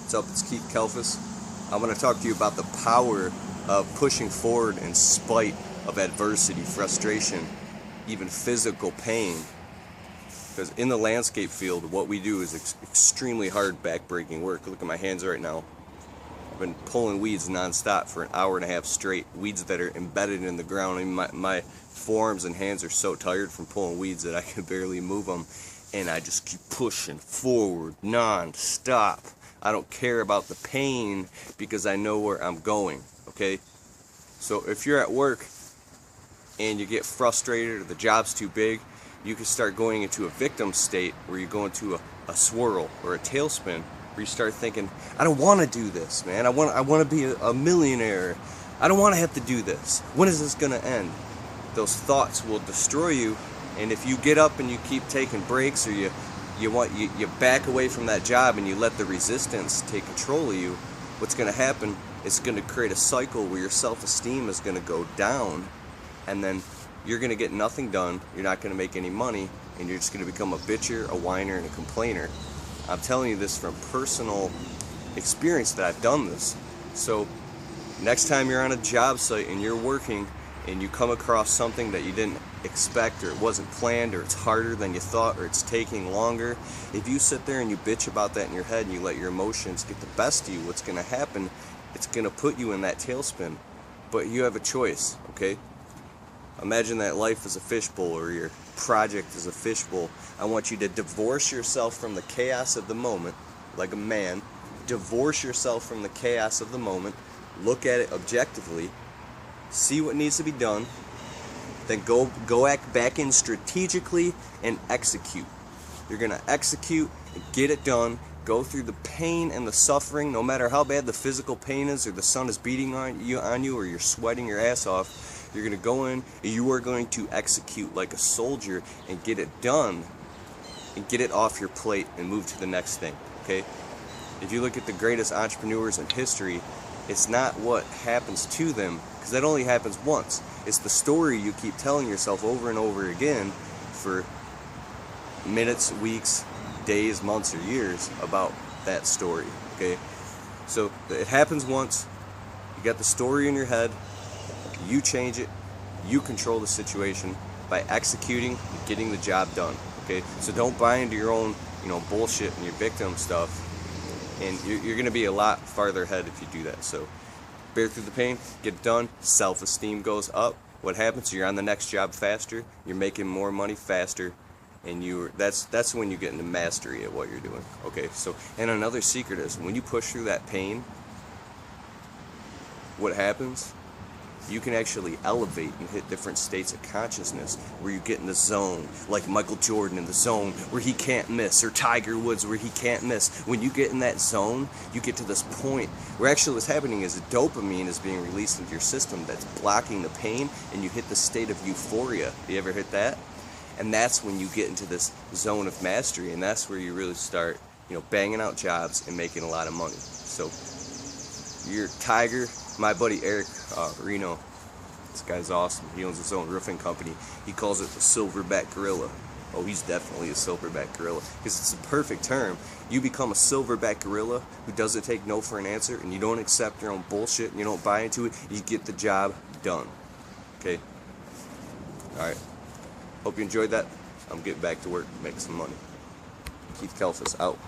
What's up? It's Keith Kelfis. I'm going to talk to you about the power of pushing forward in spite of adversity, frustration, even physical pain. Because in the landscape field, what we do is extremely hard back-breaking work. Look at my hands right now. I've been pulling weeds non-stop for an hour and a half straight. Weeds that are embedded in the ground. I mean, my forearms and hands are so tired from pulling weeds that I can barely move them. And I just keep pushing forward non-stop. I don't care about the pain because I know where I'm going, okay? So if you're at work and you get frustrated or the job's too big, you can start going into a victim state where you go into a swirl or a tailspin where you start thinking, I don't want to do this, man. I want to be a millionaire. I don't want to have to do this. When is this going to end? Those thoughts will destroy you, and if you get up and you keep taking breaks or you back away from that job and you let the resistance take control of you, what's going to happen is going to create a cycle where your self-esteem is going to go down, and then you're going to get nothing done, you're not going to make any money, and you're just going to become a bitcher, a whiner, and a complainer. I'm telling you this from personal experience that I've done this. So next time you're on a job site and you're working and you come across something that you didn't expect, or it wasn't planned, or it's harder than you thought, or it's taking longer, if you sit there and you bitch about that in your head and you let your emotions get the best of you, what's going to happen, it's going to put you in that tailspin. But you have a choice, okay? Imagine that life is a fishbowl, or your project is a fishbowl. I want you to divorce yourself from the chaos of the moment, like a man. Divorce yourself from the chaos of the moment, look at it objectively, see what needs to be done, then go back in strategically and execute. You're going to execute and get it done, go through the pain and the suffering, no matter how bad the physical pain is, or the sun is beating on you, or you're sweating your ass off. You're going to go in and you are going to execute like a soldier and get it done and get it off your plate and move to the next thing, okay? If you look at the greatest entrepreneurs in history, it's not what happens to them, because that only happens once. It's the story you keep telling yourself over and over again for minutes, weeks, days, months, or years about that story, okay? So it happens once, you got the story in your head, you change it, you control the situation by executing and getting the job done, okay? So don't buy into your own, bullshit and your victim stuff, and you're going to be a lot farther ahead if you do that. So bear through the pain, get it done, self-esteem goes up. What happens? You're on the next job faster, you're making more money faster, and that's when you get into mastery at what you're doing, okay? So, and another secret is, when you push through that pain, what happens? You can actually elevate and hit different states of consciousness where you get in the zone, like Michael Jordan in the zone where he can't miss, or Tiger Woods where he can't miss. When you get in that zone, you get to this point where actually what's happening is dopamine is being released into your system that's blocking the pain, and you hit the state of euphoria. You ever hit that? And that's when you get into this zone of mastery, and that's where you really start, banging out jobs and making a lot of money. So you're Tiger. My buddy Eric Reno, this guy's awesome. He owns his own roofing company. He calls it the silverback gorilla. Oh, he's definitely a silverback gorilla, because it's the perfect term. You become a silverback gorilla who doesn't take no for an answer, and you don't accept your own bullshit, and you don't buy into it. You get the job done. Okay? Alright. Hope you enjoyed that. I'm getting back to work, making some money. Keith Kelfis out.